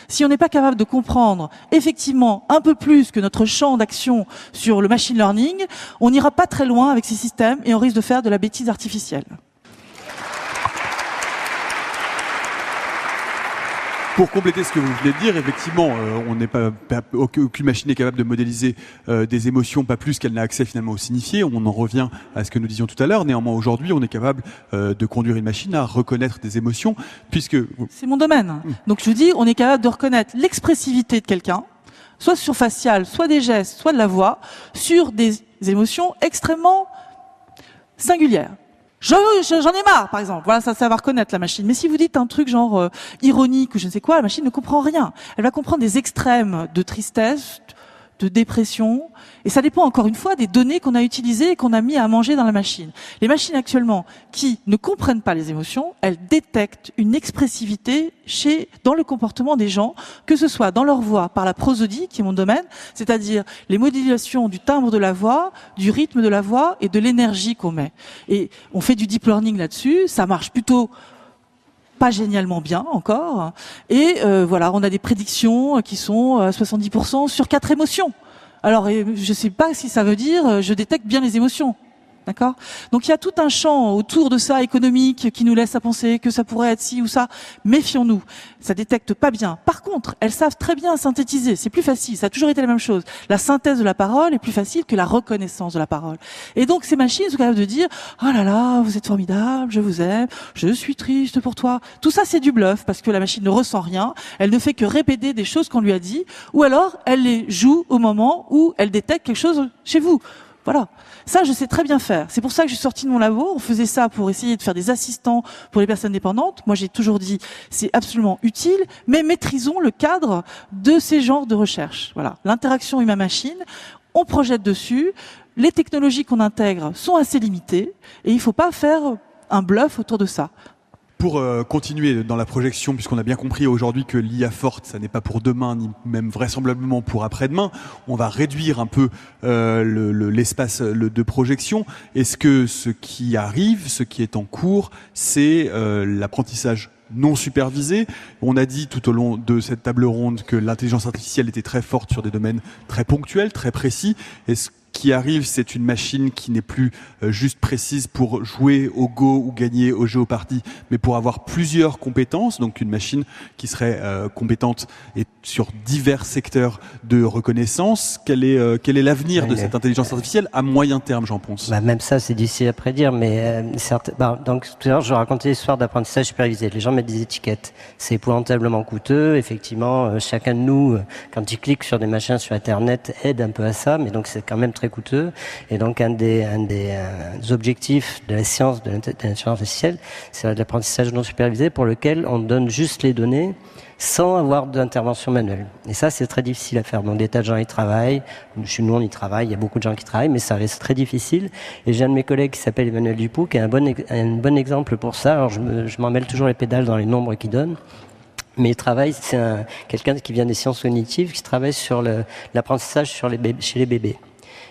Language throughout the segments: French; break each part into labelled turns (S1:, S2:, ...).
S1: Si on n'est pas capable de comprendre effectivement un peu plus que notre champ d'action sur le machine learning, on n'ira pas très loin avec ces systèmes et on risque de faire de la bêtise artificielle.
S2: Pour compléter ce que vous venez de dire, effectivement, aucune machine n'est capable de modéliser des émotions, pas plus qu'elle n'a accès finalement au signifié. On en revient à ce que nous disions tout à l'heure. Néanmoins, aujourd'hui, on est capable de conduire une machine à reconnaître des émotions, puisque...
S1: C'est mon domaine. Donc je vous dis, on est capable de reconnaître l'expressivité de quelqu'un, soit sur facial, soit des gestes, soit de la voix, sur des émotions extrêmement singulières. J'en ai marre, par exemple. Voilà, ça va reconnaître la machine. Mais si vous dites un truc genre ironique ou je ne sais quoi, la machine ne comprend rien. Elle va comprendre des extrêmes de tristesse, de dépression. Et ça dépend encore une fois des données qu'on a utilisées et qu'on a mis à manger dans la machine. Les machines actuellement qui ne comprennent pas les émotions, elles détectent une expressivité dans le comportement des gens, que ce soit dans leur voix, par la prosodie, qui est mon domaine, c'est-à-dire les modulations du timbre de la voix, du rythme de la voix et de l'énergie qu'on met. Et on fait du deep learning là-dessus, ça marche plutôt pas génialement bien encore. Et voilà, on a des prédictions qui sont à 70% sur 4 émotions. Alors, je sais pas si ça veut dire je détecte bien les émotions. D'accord ? Donc il y a tout un champ autour de ça économique qui nous laisse à penser que ça pourrait être ci ou ça. Méfions-nous. Ça détecte pas bien. Par contre, elles savent très bien synthétiser. C'est plus facile. Ça a toujours été la même chose. La synthèse de la parole est plus facile que la reconnaissance de la parole. Et donc ces machines sont capables de dire « Oh là là, vous êtes formidable, je vous aime, je suis triste pour toi ». Tout ça c'est du bluff parce que la machine ne ressent rien. Elle ne fait que répéter des choses qu'on lui a dit ou alors elle les joue au moment où elle détecte quelque chose chez vous. Voilà. Ça, je sais très bien faire. C'est pour ça que je suis sortie de mon labo. On faisait ça pour essayer de faire des assistants pour les personnes dépendantes. Moi, j'ai toujours dit, c'est absolument utile, mais maîtrisons le cadre de ces genres de recherche. Voilà. L'interaction humain-machine, on projette dessus. Les technologies qu'on intègre sont assez limitées et il ne faut pas faire un bluff autour de ça.
S2: Pour continuer dans la projection, puisqu'on a bien compris aujourd'hui que l'IA forte, ça n'est pas pour demain, ni même vraisemblablement pour après-demain, on va réduire un peu l'espace de projection. Est-ce que ce qui arrive, ce qui est en cours, c'est l'apprentissage non supervisé? On a dit tout au long de cette table ronde que l'intelligence artificielle était très forte sur des domaines très ponctuels, très précis. Est-ce qui arrive, c'est une machine qui n'est plus juste précise pour jouer au Go ou gagner au Géopardy, mais pour avoir plusieurs compétences, donc une machine qui serait compétente et sur divers secteurs de reconnaissance. Quel est l'avenir de cette intelligence artificielle à moyen terme, j'en pense?
S3: Même ça, c'est difficile à prédire, mais donc tout à l'heure, je racontais l'histoire d'apprentissage supervisé. Les gens mettent des étiquettes. C'est épouvantablement coûteux. Effectivement, chacun de nous, quand il clique sur des machins sur Internet, aide un peu à ça, mais donc c'est quand même très coûteux. Et donc un des objectifs de la science de l'intelligence artificielle, c'est l'apprentissage non supervisé pour lequel on donne juste les données sans avoir d'intervention manuelle. Et ça, c'est très difficile à faire. Donc des tas de gens y travaillent. Chez nous, on y travaille. Il y a beaucoup de gens qui travaillent, mais ça reste très difficile. Et j'ai un de mes collègues qui s'appelle Emmanuel Dupoux, qui est un bon exemple pour ça. Alors je m'en mêle toujours les pédales dans les nombres qu'il donne. Mais il travaille, c'est quelqu'un qui vient des sciences cognitives, qui travaille sur l'apprentissage chez les bébés.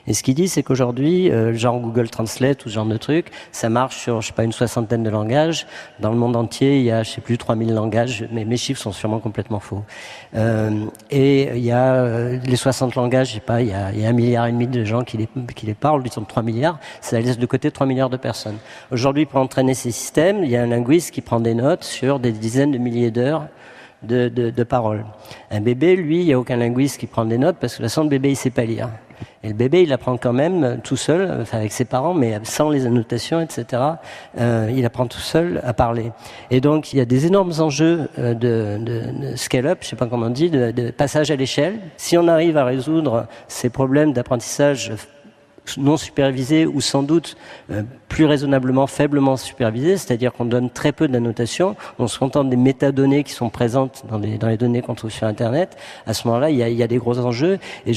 S3: Et ce qu'il dit, c'est qu'aujourd'hui, genre Google Translate ou ce genre de truc, ça marche sur, je sais pas, une 60aine de langages. Dans le monde entier, il y a, je sais plus, 3000 langages, mais mes chiffres sont sûrement complètement faux. Et il y a les 60 langages, je sais pas, il y a 1,5 milliard de gens qui les parlent, ils sont 3 milliards, ça laisse de côté 3 milliards de personnes. Aujourd'hui, pour entraîner ces systèmes, il y a un linguiste qui prend des notes sur des dizaines de milliers d'heures de paroles. Un bébé, lui, il n'y a aucun linguiste qui prend des notes parce que de toute façon, le bébé, il sait pas lire. Et le bébé, il apprend quand même tout seul, enfin avec ses parents, mais sans les annotations, etc. Il apprend tout seul à parler. Et donc, il y a des énormes enjeux de scale-up, je sais pas comment on dit, de passage à l'échelle. Si on arrive à résoudre ces problèmes d'apprentissage non supervisé ou sans doute plus raisonnablement faiblement supervisé, c'est-à-dire qu'on donne très peu d'annotations, on se contente des métadonnées qui sont présentes dans les données qu'on trouve sur Internet. À ce moment-là, il y a des gros enjeux. Et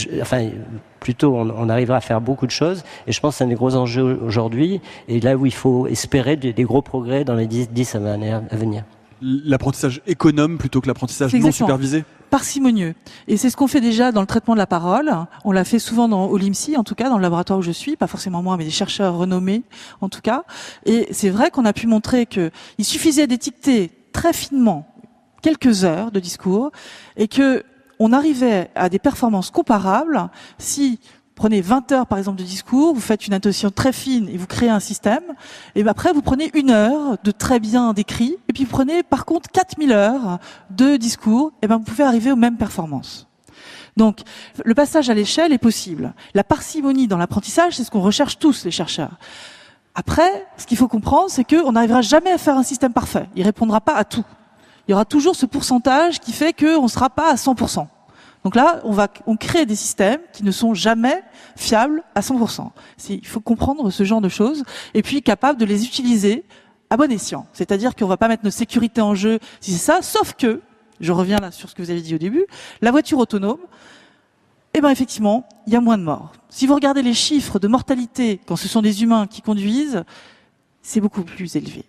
S3: plutôt, on arrivera à faire beaucoup de choses. Et je pense que c'est un des gros enjeux aujourd'hui. Et là où il faut espérer des gros progrès dans les 10 années à venir.
S2: L'apprentissage économe plutôt que l'apprentissage non supervisé?
S1: Parcimonieux. Et c'est ce qu'on fait déjà dans le traitement de la parole. On l'a fait souvent au LIMSI, en tout cas, dans le laboratoire où je suis. Pas forcément moi, mais des chercheurs renommés, en tout cas. Et c'est vrai qu'on a pu montrer qu'il suffisait d'étiqueter très finement quelques heures de discours et que on arrivait à des performances comparables si prenez 20 heures, par exemple, de discours, vous faites une intonation très fine et vous créez un système, et bien après, vous prenez 1 heure de très bien décrit, et puis vous prenez, par contre, 4000 heures de discours, et bien vous pouvez arriver aux mêmes performances. Donc, le passage à l'échelle est possible. La parcimonie dans l'apprentissage, c'est ce qu'on recherche tous, les chercheurs. Après, ce qu'il faut comprendre, c'est qu'on n'arrivera jamais à faire un système parfait. Il répondra pas à tout. Il y aura toujours ce pourcentage qui fait qu'on ne sera pas à 100%. Donc là, on crée des systèmes qui ne sont jamais fiables à 100%. Il faut comprendre ce genre de choses et puis capable de les utiliser à bon escient. C'est-à-dire qu'on va pas mettre notre sécurité en jeu si c'est ça, sauf que, je reviens là sur ce que vous avez dit au début, la voiture autonome, eh ben effectivement, il y a moins de morts. Si vous regardez les chiffres de mortalité quand ce sont des humains qui conduisent, c'est beaucoup plus élevé.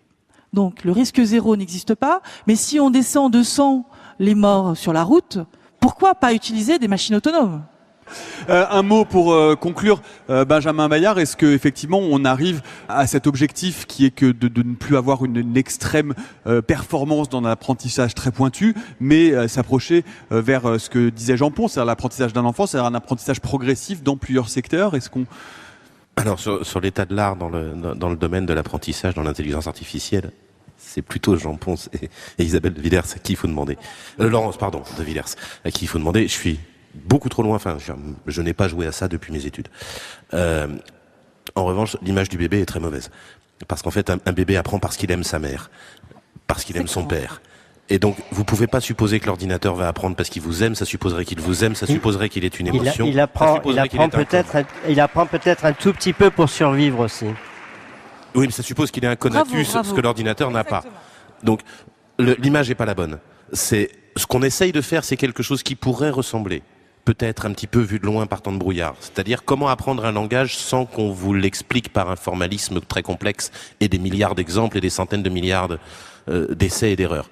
S1: Donc le risque zéro n'existe pas, mais si on descend de 100 les morts sur la route, pourquoi pas utiliser des machines autonomes ?
S2: Un mot pour conclure, Benjamin Bayart, est-ce que effectivement on arrive à cet objectif qui est que de ne plus avoir une extrême performance dans l'apprentissage très pointu, mais s'approcher vers ce que disait Jean Pons, c'est-à-dire l'apprentissage d'un enfant, c'est-à-dire un apprentissage progressif dans plusieurs secteurs. Est-ce qu'on
S4: Alors sur l'état de l'art dans le domaine de l'apprentissage dans l'intelligence artificielle, c'est plutôt Jean Pons et Isabelle de Villers à qui il faut demander. Laurence, pardon, de Villers, à qui il faut demander. Je suis beaucoup trop loin, enfin, je n'ai pas joué à ça depuis mes études. En revanche, l'image du bébé est très mauvaise. Parce qu'en fait, un bébé apprend parce qu'il aime sa mère, parce qu'il aime son père. Et donc, vous pouvez pas supposer que l'ordinateur va apprendre parce qu'il vous aime, ça supposerait qu'il vous aime, ça supposerait qu'il ait une émotion.
S3: Il apprend peut-être un tout petit peu pour survivre aussi.
S4: Oui, mais ça suppose qu'il ait un conatus, ce que l'ordinateur n'a pas. Donc, l'image est pas la bonne. C'est ce qu'on essaye de faire, c'est quelque chose qui pourrait ressembler, peut-être un petit peu vu de loin par temps de brouillard. C'est-à-dire comment apprendre un langage sans qu'on vous l'explique par un formalisme très complexe et des milliards d'exemples et des centaines de milliards d'essais et d'erreurs.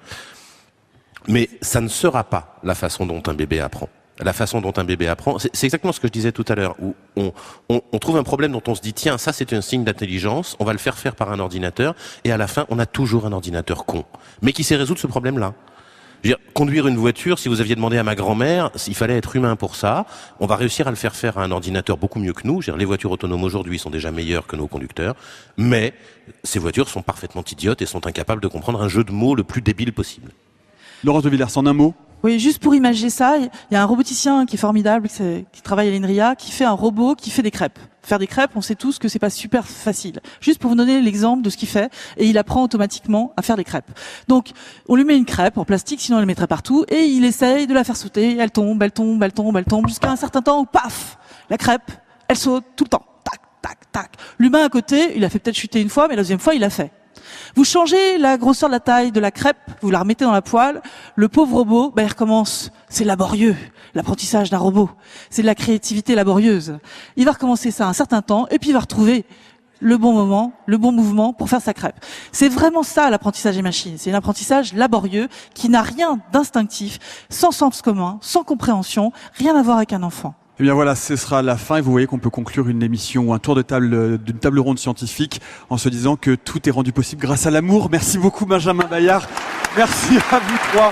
S4: Mais ça ne sera pas la façon dont un bébé apprend. La façon dont un bébé apprend, c'est exactement ce que je disais tout à l'heure, où on trouve un problème dont on se dit, tiens, ça c'est un signe d'intelligence, on va le faire par un ordinateur, et à la fin, on a toujours un ordinateur con, mais qui sait résoudre ce problème-là. Je veux dire, conduire une voiture, si vous aviez demandé à ma grand-mère, il fallait être humain pour ça, on va réussir à le faire à un ordinateur beaucoup mieux que nous. Je veux dire, les voitures autonomes aujourd'hui sont déjà meilleures que nos conducteurs, mais ces voitures sont parfaitement idiotes et sont incapables de comprendre un jeu de mots le plus débile possible.
S2: Laurence de Villers, en un mot?
S1: Oui, juste pour imaginer ça, il y a un roboticien qui est formidable, qui travaille à l'INRIA, qui fait un robot qui fait des crêpes. Faire des crêpes, on sait tous que c'est pas super facile. Juste pour vous donner l'exemple de ce qu'il fait, et il apprend automatiquement à faire des crêpes. Donc, on lui met une crêpe en plastique, sinon elle le mettrait partout, et il essaye de la faire sauter, elle tombe, jusqu'à un certain temps où, paf, la crêpe, elle saute tout le temps. Tac, tac, tac. L'humain à côté, il a fait peut-être chuter une fois, mais la deuxième fois, il l'a fait. Vous changez la grosseur de la taille de la crêpe, vous la remettez dans la poêle, le pauvre robot, il recommence. C'est laborieux, l'apprentissage d'un robot. C'est de la créativité laborieuse. Il va recommencer ça un certain temps, et puis il va retrouver le bon moment, le bon mouvement pour faire sa crêpe. C'est vraiment ça l'apprentissage des machines. C'est un apprentissage laborieux qui n'a rien d'instinctif, sans sens commun, sans compréhension, rien à voir avec un enfant.
S2: Eh bien voilà, ce sera la fin et vous voyez qu'on peut conclure une émission ou un tour de table d'une table ronde scientifique en se disant que tout est rendu possible grâce à l'amour. Merci beaucoup Benjamin Bayart. Merci à vous trois.